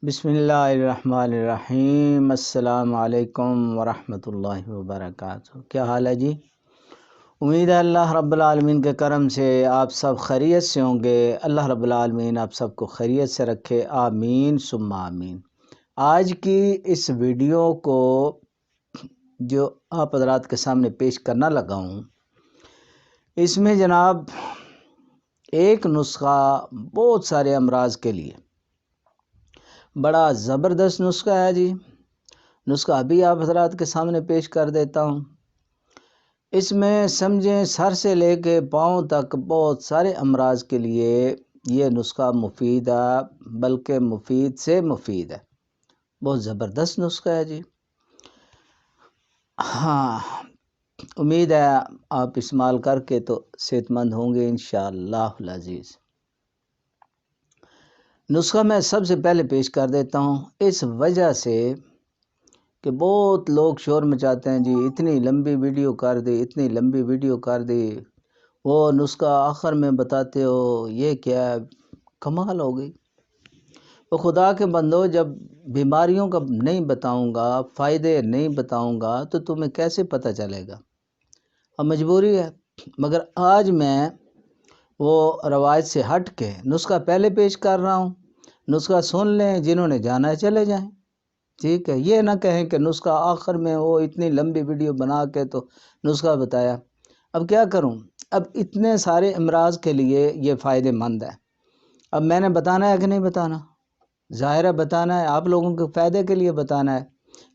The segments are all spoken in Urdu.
بسم اللہ الرحمن الرحیم۔ السلام علیکم ورحمۃ اللہ وبرکاتہ۔ کیا حال ہے جی؟ امید ہے اللہ رب العالمین کے کرم سے آپ سب خیریت سے ہوں گے۔ اللہ رب العالمین آپ سب کو خیریت سے رکھے، آمین ثم آمین۔ آج کی اس ویڈیو کو جو آپ حضرات کے سامنے پیش کرنا لگا ہوں، اس میں جناب ایک نسخہ بہت سارے امراض کے لیے، بڑا زبردست نسخہ ہے جی۔ نسخہ ابھی آپ حضرات کے سامنے پیش کر دیتا ہوں۔ اس میں سمجھیں سر سے لے کے پاؤں تک بہت سارے امراض کے لیے یہ نسخہ مفید ہے، بلکہ مفید سے مفید ہے، بہت زبردست نسخہ ہے جی۔ ہاں، امید ہے آپ استعمال کر کے تو صحت مند ہوں گے انشاءاللہ العزیز۔ نسخہ میں سب سے پہلے پیش کر دیتا ہوں، اس وجہ سے کہ بہت لوگ شور مچاتے ہیں جی، اتنی لمبی ویڈیو کر دی، اتنی لمبی ویڈیو کر دی، وہ نسخہ آخر میں بتاتے ہو، یہ کیا ہے؟ کمال ہو گئی۔ وہ خدا کے بندو، جب بیماریوں کا نہیں بتاؤں گا، فائدے نہیں بتاؤں گا تو تمہیں کیسے پتہ چلے گا؟ اب مجبوری ہے، مگر آج میں وہ روایت سے ہٹ کے نسخہ پہلے پیش کر رہا ہوں۔ نسخہ سن لیں، جنہوں نے جانا ہے چلے جائیں، ٹھیک ہے؟ یہ نہ کہیں کہ نسخہ آخر میں وہ اتنی لمبی ویڈیو بنا کے تو نسخہ بتایا۔ اب کیا کروں؟ اب اتنے سارے امراض کے لیے یہ فائدہ مند ہے، اب میں نے بتانا ہے کہ نہیں بتانا؟ ظاہر ہے بتانا ہے، آپ لوگوں کے فائدے کے لیے بتانا ہے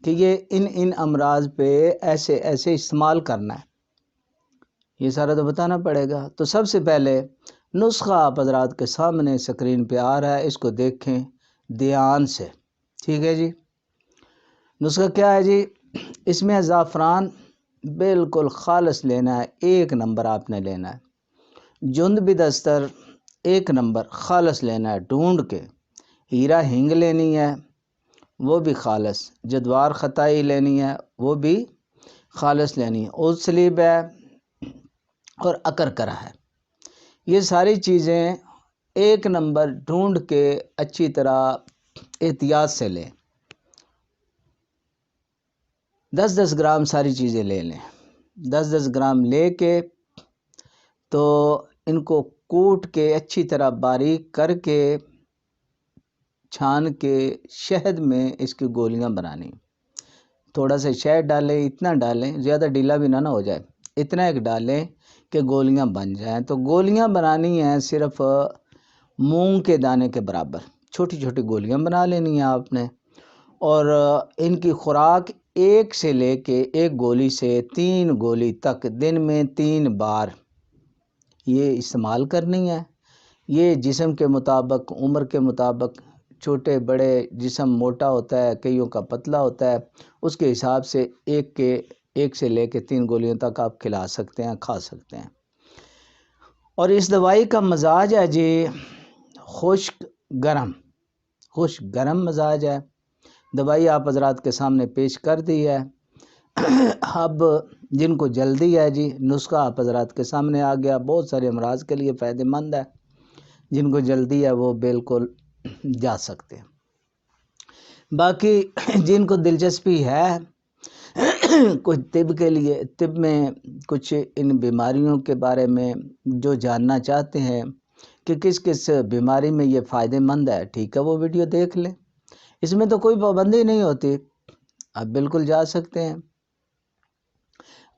کہ یہ ان امراض پہ ایسے ایسے استعمال کرنا ہے، یہ سارا تو بتانا پڑے گا۔ تو سب سے پہلے نسخہ آپ حضرات کے سامنے سکرین پہ آ رہا ہے، اس کو دیکھیں دھیان سے، ٹھیک ہے جی؟ نسخہ کیا ہے جی؟ اس میں زعفران بالکل خالص لینا ہے، 1 نمبر آپ نے لینا ہے۔ جند بدستر 1 نمبر خالص لینا ہے ڈھونڈ کے۔ ہیرا ہینگ لینی ہے، وہ بھی خالص۔ جدوار خطائی لینی ہے، وہ بھی خالص لینی ہے۔ اود سلیب ہے اور اکرکرہ ہے۔ یہ ساری چیزیں 1 نمبر ڈھونڈ کے اچھی طرح احتیاط سے لیں۔ 10-10 گرام ساری چیزیں لے لیں۔ 10-10 گرام لے کے تو ان کو کوٹ کے اچھی طرح باریک کر کے چھان کے شہد میں اس کی گولیاں بنانی۔ تھوڑا سا شہد ڈالیں، اتنا ڈالیں زیادہ ڈھیلا بھی نہ ہو جائے، اتنا ایک ڈالیں کہ گولیاں بن جائیں۔ تو گولیاں بنانی ہیں صرف مونگ کے دانے کے برابر، چھوٹی چھوٹی گولیاں بنا لینی ہیں آپ نے، اور ان کی خوراک 1 سے لے کے 1 گولی سے 3 گولی تک دن میں 3 بار یہ استعمال کرنی ہے۔ یہ جسم کے مطابق، عمر کے مطابق، چھوٹے بڑے جسم موٹا ہوتا ہے، کئیوں کا پتلا ہوتا ہے، اس کے حساب سے 1 سے لے کے 3 گولیوں تک آپ کھلا سکتے ہیں، کھا سکتے ہیں۔ اور اس دوائی کا مزاج ہے جی خشک گرم مزاج ہے۔ دوائی آپ حضرات کے سامنے پیش کر دی ہے۔ اب جن کو جلدی ہے جی، نسخہ آپ حضرات کے سامنے آ گیا، بہت سارے امراض کے لیے فائدہ مند ہے۔ جن کو جلدی ہے وہ بالکل جا سکتے ہیں۔ باقی جن کو دلچسپی ہے کچھ طب میں کچھ ان بیماریوں کے بارے میں جو جاننا چاہتے ہیں کہ کس کس بیماری میں یہ فائدہ مند ہے، ٹھیک ہے، وہ ویڈیو دیکھ لیں۔ اس میں تو کوئی پابندی نہیں ہوتی، آپ بالکل جا سکتے ہیں۔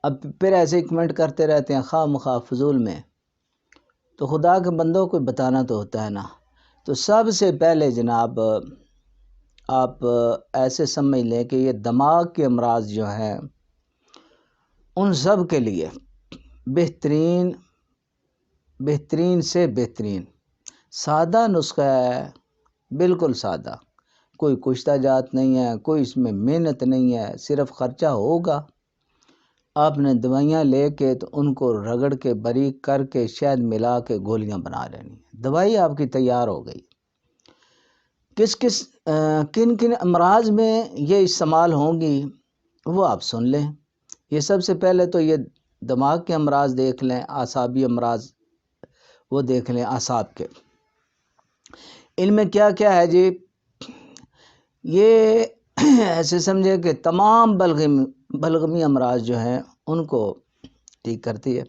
اب پھر ایسے کمنٹ کرتے رہتے ہیں خواہ مخواہ فضول میں، تو خدا کے بندوں کو بتانا تو ہوتا ہے نا۔ تو سب سے پہلے جناب آپ ایسے سمجھ لیں کہ یہ دماغ کے امراض جو ہیں ان سب کے لیے بہترین سے بہترین سادہ نسخہ ہے، بالکل سادہ، کوئی کشتہ جات نہیں ہے، کوئی اس میں محنت نہیں ہے، صرف خرچہ ہوگا۔ آپ نے دوائیاں لے کے تو ان کو رگڑ کے باریک کر کے شہد ملا کے گولیاں بنا لینی، دوائی آپ کی تیار ہو گئی۔ کن کن امراض میں یہ استعمال ہوں گی وہ آپ سن لیں۔ یہ سب سے پہلے تو یہ دماغ کے امراض دیکھ لیں، اعصابی امراض وہ دیکھ لیں، اعصاب کے۔ ان میں کیا کیا ہے جی؟ یہ ایسے سمجھے کہ تمام بلغمی امراض جو ہیں ان کو ٹھیک کرتی ہے،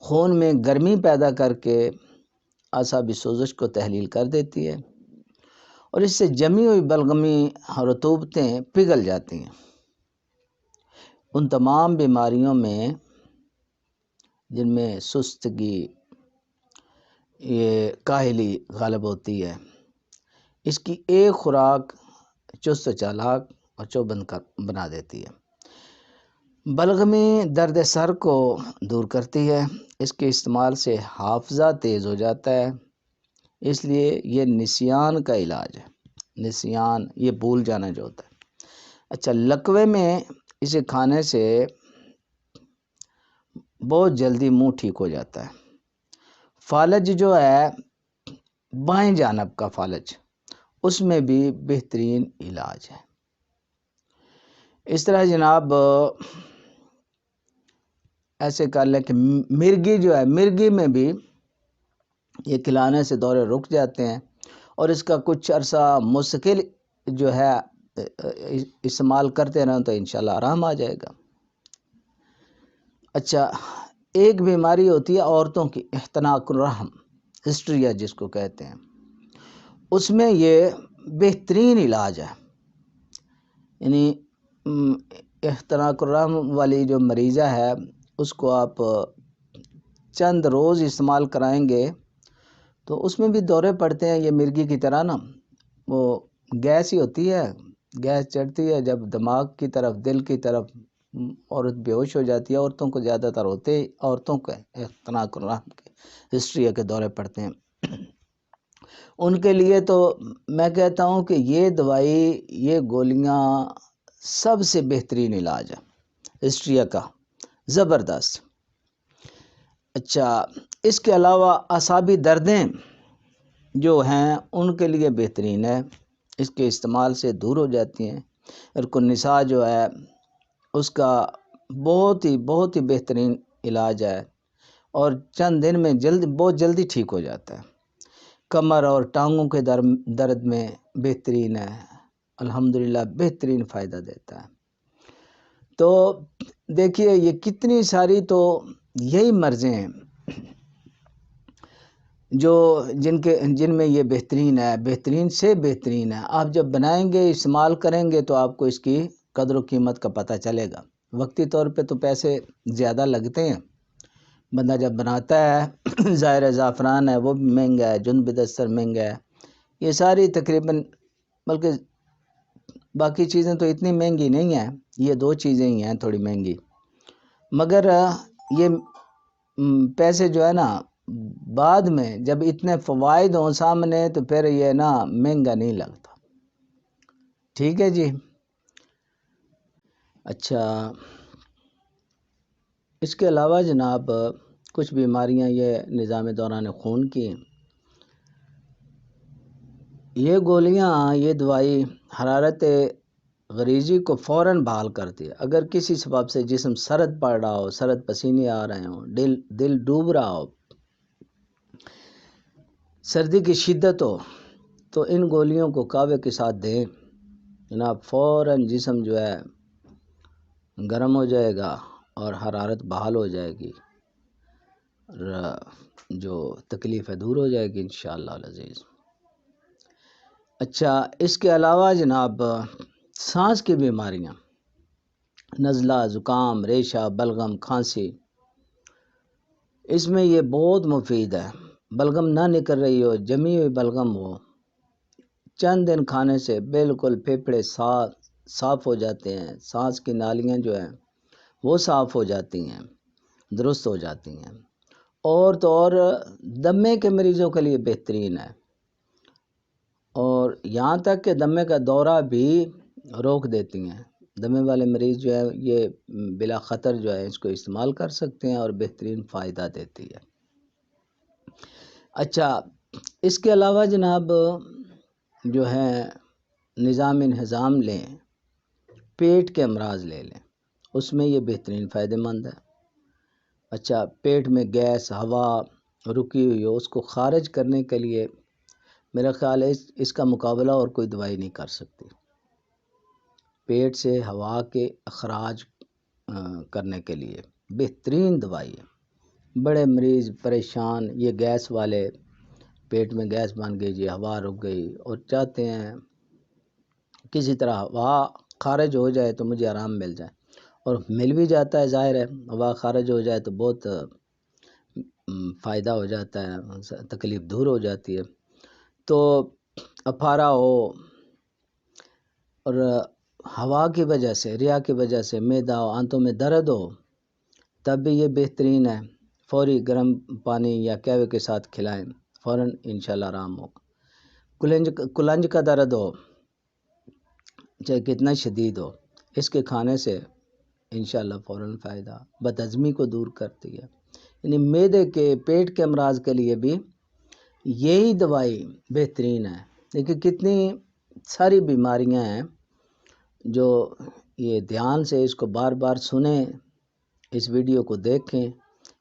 خون میں گرمی پیدا کر کے اعصابی سوزش کو تحلیل کر دیتی ہے، اور اس سے جمی ہوئی بلغمی رطوبتیں پگھل جاتی ہیں۔ ان تمام بیماریوں میں جن میں سستگی، یہ کاہلی غالب ہوتی ہے، اس کی ایک خوراک چست و چالاک اور چوبند کا بنا دیتی ہے۔ بلغمی درد سر کو دور کرتی ہے، اس کے استعمال سے حافظہ تیز ہو جاتا ہے، اس لیے یہ نسیان کا علاج ہے۔ نسیان یہ بھول جانا جو ہوتا ہے۔ اچھا، لقوے میں اسے کھانے سے بہت جلدی منہ ٹھیک ہو جاتا ہے۔ فالج جو ہے بائیں جانب کا فالج، اس میں بھی بہترین علاج ہے۔ اس طرح جناب ایسے کر لیں کہ مرگی جو ہے، مرگی میں بھی یہ کھلانے سے دورے رک جاتے ہیں، اور اس کا کچھ عرصہ مستقل جو ہے استعمال کرتے رہیں تو انشاءاللہ آرام آ جائے گا۔ اچھا، ایک بیماری ہوتی ہے عورتوں کی، اختناق الرحم، ہسٹریا جس کو کہتے ہیں، اس میں یہ بہترین علاج ہے۔ یعنی اختناق الرحم والی جو مریضہ ہے اس کو آپ چند روز استعمال کرائیں گے تو اس میں بھی دورے پڑتے ہیں، یہ مرگی کی طرح نا، وہ گیس ہی ہوتی ہے، گیس چڑھتی ہے جب دماغ کی طرف، دل کی طرف، عورت بے ہوش ہو جاتی ہے۔ عورتوں کو زیادہ تر ہوتے ہی عورتوں کے اختناق الرحم کے ہسٹری کے دورے پڑتے ہیں۔ ان کے لیے تو میں کہتا ہوں کہ یہ دوائی، یہ گولیاں سب سے بہترین علاج ہے ہسٹریا کا، زبردست۔ اچھا، اس کے علاوہ اعصابی دردیں جو ہیں ان کے لیے بہترین ہے، اس کے استعمال سے دور ہو جاتی ہیں۔ ارق النساء جو ہے اس کا بہت ہی بہترین علاج ہے، اور چند دن میں بہت جلدی ٹھیک ہو جاتا ہے۔ کمر اور ٹانگوں کے درد میں بہترین ہے، الحمدللہ بہترین فائدہ دیتا ہے۔ تو دیکھیے یہ کتنی ساری تو یہی مرضیں ہیں جو جن میں یہ بہترین ہے، بہترین سے بہترین ہے۔ آپ جب بنائیں گے، استعمال کریں گے تو آپ کو اس کی قدر و قیمت کا پتہ چلے گا۔ وقتی طور پہ تو پیسے زیادہ لگتے ہیں، بندہ جب بناتا ہے ظاہر زعفران ہے وہ بھی مہنگا ہے، جن بدستر مہنگا ہے، یہ ساری تقریباً، بلکہ باقی چیزیں تو اتنی مہنگی نہیں ہیں، یہ دو چیزیں ہی ہیں تھوڑی مہنگی، مگر یہ پیسے جو ہے نا بعد میں جب اتنے فوائد ہوں سامنے تو پھر یہ نا مہنگا نہیں لگتا۔ ٹھیک ہے جی۔ اچھا، اس کے علاوہ جناب کچھ بیماریاں یہ نظام دوران خون کی، یہ گولیاں، یہ دوائی حرارت غریزی کو فوراً بحال کرتی ہے۔ اگر کسی سبب سے جسم سرد پڑ رہا ہو، سرد پسینے آ رہے ہوں، دل ڈوب رہا ہو، سردی کی شدت ہو، تو ان گولیوں کو قہوے کے ساتھ دیں جناب، فوراً جسم جو ہے گرم ہو جائے گا اور حرارت بحال ہو جائے گی، جو تکلیف ہے دور ہو جائے گی انشاءاللہ العزیز۔ اچھا، اس کے علاوہ جناب سانس کی بیماریاں، نزلہ، زکام، ریشہ، بلغم، کھانسی، اس میں یہ بہت مفید ہے۔ بلغم نہ نکل رہی ہو، جمی ہوئی بلغم ہو، چند دن کھانے سے بالکل پھیپھڑے صاف ہو جاتے ہیں، سانس کی نالیاں جو ہیں وہ صاف ہو جاتی ہیں، درست ہو جاتی ہیں، اور تو اور دمے کے مریضوں کے لیے بہترین ہے، اور یہاں تک کہ دمے کا دورہ بھی روک دیتی ہیں۔ دمے والے مریض جو ہے یہ بلا خطر جو ہے اس کو استعمال کر سکتے ہیں اور بہترین فائدہ دیتی ہے۔ اچھا، اس کے علاوہ جناب جو ہے نظام انہضام لیں، پیٹ کے امراض لے لیں، اس میں یہ بہترین فائدہ مند ہے۔ اچھا، پیٹ میں گیس، ہوا رکی ہوئی ہو، اس کو خارج کرنے کے لیے میرا خیال ہے اس کا مقابلہ اور کوئی دوائی نہیں کر سکتی۔ پیٹ سے ہوا کے اخراج کرنے کے لیے بہترین دوائی ہے۔ بڑے مریض پریشان، یہ گیس والے، پیٹ میں گیس بن گئی جی، ہوا رک گئی، اور چاہتے ہیں کسی طرح ہوا خارج ہو جائے تو مجھے آرام مل جائے، اور مل بھی جاتا ہے، ظاہر ہے ہوا خارج ہو جائے تو بہت فائدہ ہو جاتا ہے، تکلیف دور ہو جاتی ہے۔ تو افارہ ہو اور ہوا کی وجہ سے، ریا کی وجہ سے معدہ ہو، آنتوں میں درد ہو، تب بھی یہ بہترین ہے۔ فوری گرم پانی یا قہوے کے ساتھ کھلائیں، فوراً انشاءاللہ آرام ہو۔ کلنج کا درد ہو، چاہے کتنا شدید ہو، اس کے کھانے سے انشاءاللہ فوراً فائدہ، بد ہضمی کو دور کرتی ہے۔ یعنی معدے کے، پیٹ کے امراض کے لیے بھی یہی دوائی بہترین ہے۔ لیکن کتنی ساری بیماریاں ہیں جو یہ دھیان سے اس کو بار بار سنیں، اس ویڈیو کو دیکھیں،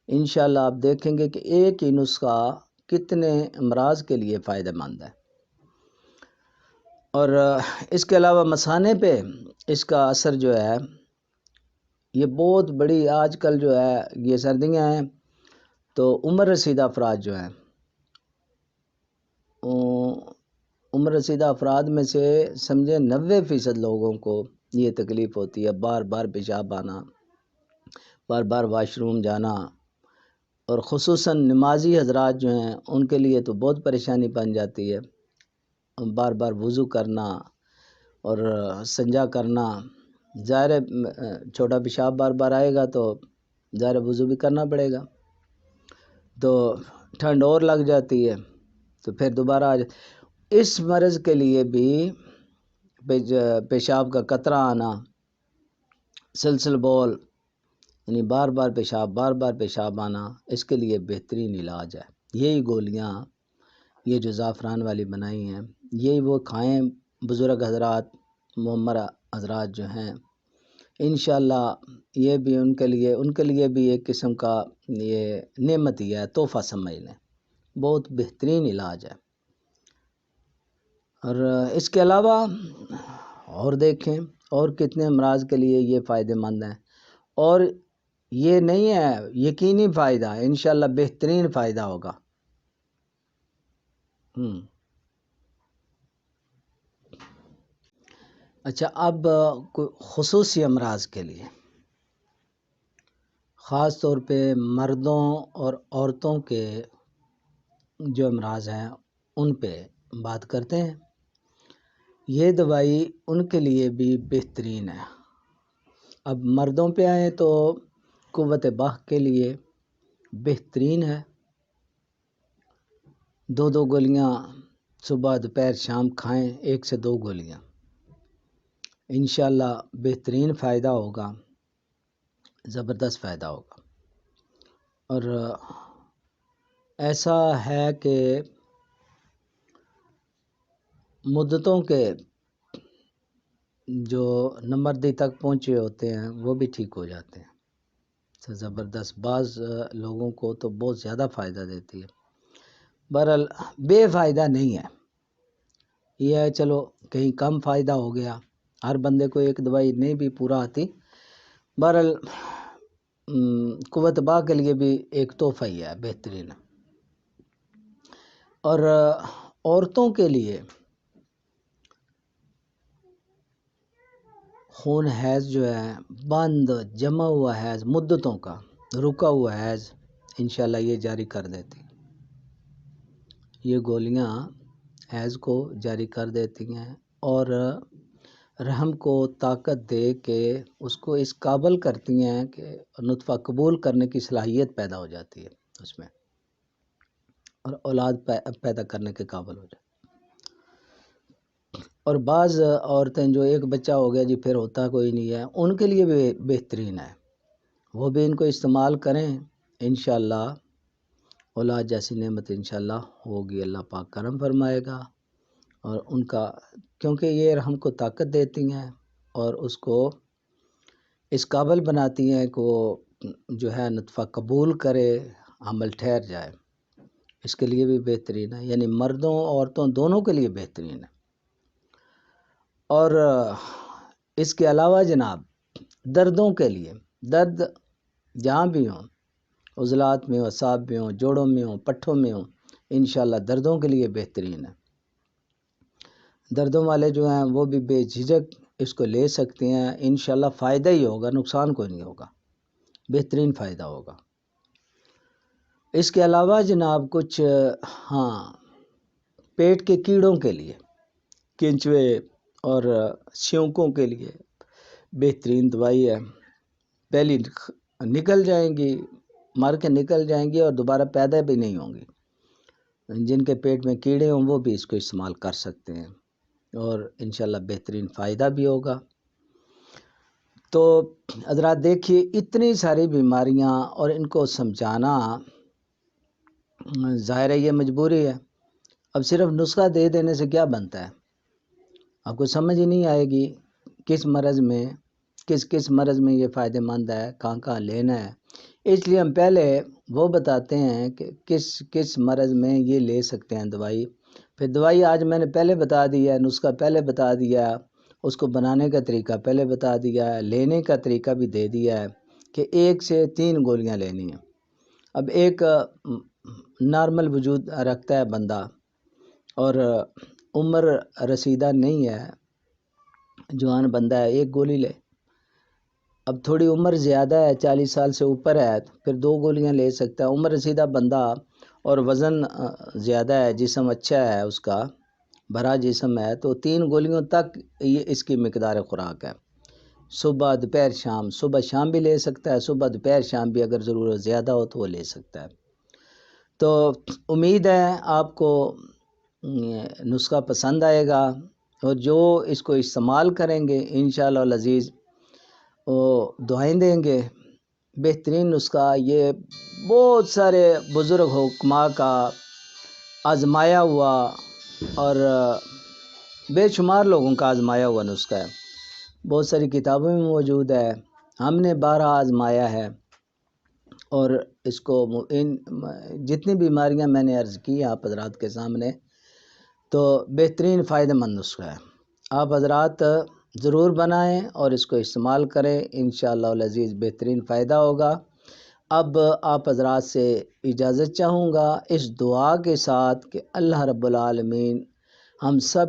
انشاءاللہ آپ دیکھیں گے کہ ایک ہی نسخہ کتنے امراض کے لیے فائدہ مند ہے۔ اور اس کے علاوہ مثانے پہ اس کا اثر جو ہے یہ بہت بڑی، آج کل جو ہے یہ سردیاں ہیں تو عمر رسیدہ افراد جو ہیں، عمر رسیدہ افراد میں سے سمجھے 90% لوگوں کو یہ تکلیف ہوتی ہے، بار بار پیشاب آنا، بار بار واش روم جانا، اور خصوصاً نمازی حضرات جو ہیں ان کے لیے تو بہت پریشانی بن جاتی ہے، بار بار وضو کرنا اور استنجا کرنا، ظاہر ہے چھوٹا پیشاب بار بار آئے گا تو ظاہر وضو بھی کرنا پڑے گا، تو ٹھنڈ اور لگ جاتی ہے تو پھر دوبارہ آ جاتی۔ اس مرض کے لیے بھی پیشاب کا قطرہ آنا، سلسل بول، یعنی بار بار پیشاب آنا، اس کے لیے بہترین علاج ہے۔ یہی گولیاں، یہ جو زعفران والی بنائی ہیں، یہی وہ کھائیں بزرگ حضرات، معمر حضرات جو ہیں، انشاءاللہ یہ بھی ان کے لیے بھی ایک قسم کا یہ نعمت ہی ہے، تحفہ سمجھ لیں، بہت بہترین علاج ہے۔ اور اس کے علاوہ اور دیکھیں اور کتنے امراض کے لیے یہ فائدہ مند ہیں، اور یہ نہیں ہے یقینی فائدہ، انشاءاللہ بہترین فائدہ ہوگا۔ اچھا، اب کوئی خصوصی امراض کے لیے، خاص طور پہ مردوں اور عورتوں کے جو امراض ہیں ان پہ بات کرتے ہیں۔ یہ دوائی ان کے لیے بھی بہترین ہے۔ اب مردوں پہ آئیں تو قوت بخ کے لیے بہترین ہے، 2 گولیاں صبح دوپہر شام کھائیں، 1 سے 2 گولیاں، انشاءاللہ بہترین فائدہ ہوگا، زبردست فائدہ ہوگا۔ اور ایسا ہے کہ مدتوں کے جو نمبردی تک پہنچے ہوتے ہیں وہ بھی ٹھیک ہو جاتے ہیں، زبردست، بعض لوگوں کو تو بہت زیادہ فائدہ دیتی ہے۔ بہرحال بے فائدہ نہیں ہے، یہ ہے چلو کہیں کم فائدہ ہو گیا، ہر بندے کو ایک دوائی نہیں بھی پورا آتی، بہرحال قوت بخ کے لیے بھی ایک تحفہ ہی ہے، بہترین۔ اور عورتوں کے لیے خون حیض جو ہے، بند جمع ہوا حیض، مدتوں کا رکا ہوا حیض، انشاءاللہ یہ جاری کر دیتی، یہ گولیاں حیض کو جاری کر دیتی ہیں، اور رحم کو طاقت دے کے اس کو اس قابل کرتی ہیں کہ نطفہ قبول کرنے کی صلاحیت پیدا ہو جاتی ہے اس میں، اور اولاد پیدا کرنے کے قابل ہو جاتی ہے۔ اور بعض عورتیں جو ایک بچہ ہو گیا جی پھر ہوتا کوئی نہیں ہے، ان کے لیے بھی بہترین ہے، وہ بھی ان کو استعمال کریں، انشاءاللہ اولاد جیسی نعمت انشاءاللہ ہوگی، اللہ پاک کرم فرمائے گا، اور ان کا کیونکہ یہ رحم کو طاقت دیتی ہیں اور اس کو اس قابل بناتی ہیں کہ وہ جو ہے نطفہ قبول کرے، حمل ٹھہر جائے، اس کے لیے بھی بہترین ہے، یعنی مردوں عورتوں دونوں کے لیے بہترین ہے۔ اور اس کے علاوہ جناب دردوں کے لیے، درد جہاں بھی ہوں، عضلات میں ہوں، اعصاب میں ہوں، جوڑوں میں ہوں، پٹھوں میں ہوں، انشاءاللہ دردوں کے لیے بہترین ہے۔ دردوں والے جو ہیں وہ بھی بے جھجک اس کو لے سکتے ہیں، انشاءاللہ فائدہ ہی ہوگا، نقصان کوئی نہیں ہوگا، بہترین فائدہ ہوگا۔ اس کے علاوہ جناب کچھ پیٹ کے کیڑوں کے لیے، کینچوے اور سیونکوں کے لیے بہترین دوائی ہے۔ پہلی نکل جائیں گی، مر کے نکل جائیں گی اور دوبارہ پیدا بھی نہیں ہوں گی۔ جن کے پیٹ میں کیڑے ہوں وہ بھی اس کو استعمال کر سکتے ہیں اور انشاءاللہ بہترین فائدہ بھی ہوگا۔ تو حضرات دیکھیے اتنی ساری بیماریاں اور ان کو سمجھانا ظاہر ہے یہ مجبوری ہے۔ اب صرف نسخہ دے دینے سے کیا بنتا ہے؟ آپ کو سمجھ ہی نہیں آئے گی کس مرض میں کس مرض میں یہ فائدہ مند ہے، کہاں لینا ہے۔ اس لیے ہم پہلے وہ بتاتے ہیں کہ کس مرض میں یہ لے سکتے ہیں دوائی، پھر دوائی آج میں نے پہلے بتا دیا ہے، نسخہ پہلے بتا دیا، اس کو بنانے کا طریقہ پہلے بتا دیا ہے، لینے کا طریقہ بھی دے دیا ہے کہ 1 سے 3 گولیاں لینی ہیں۔ اب ایک نارمل وجود رکھتا ہے بندہ اور عمر رسیدہ نہیں ہے، جوان بندہ ہے، 1 گولی لے۔ اب تھوڑی عمر زیادہ ہے، 40 سال سے اوپر ہے، پھر 2 گولیاں لے سکتا ہے۔ عمر رسیدہ بندہ اور وزن زیادہ ہے، جسم اچھا ہے، اس کا بھرا جسم ہے، تو 3 گولیوں تک یہ اس کی مقدار خوراک ہے۔ صبح دوپہر شام، صبح شام بھی لے سکتا ہے، صبح دوپہر شام بھی اگر ضرورت زیادہ ہو تو وہ لے سکتا ہے۔ تو امید ہے آپ کو نسخہ پسند آئے گا اور جو اس کو استعمال کریں گے انشاءاللہ العزیز وہ دعائیں دیں گے۔ بہترین نسخہ یہ بہت سارے بزرگ حکماء کا آزمایا ہوا اور بے شمار لوگوں کا آزمایا ہوا نسخہ ہے، بہت ساری کتابوں میں موجود ہے، ہم نے 12 آزمایا ہے اور اس کو جتنی بیماریاں میں نے عرض کی آپ حضرات کے سامنے، تو بہترین فائدہ مند نسخہ ہے۔ آپ حضرات ضرور بنائیں اور اس کو استعمال کریں، انشاءاللہ العزیز بہترین فائدہ ہوگا۔ اب آپ حضرات سے اجازت چاہوں گا اس دعا کے ساتھ کہ اللہ رب العالمین ہم سب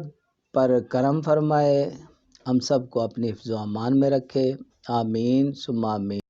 پر کرم فرمائے، ہم سب کو اپنی حفظ و امان میں رکھے، آمین ثم آمین۔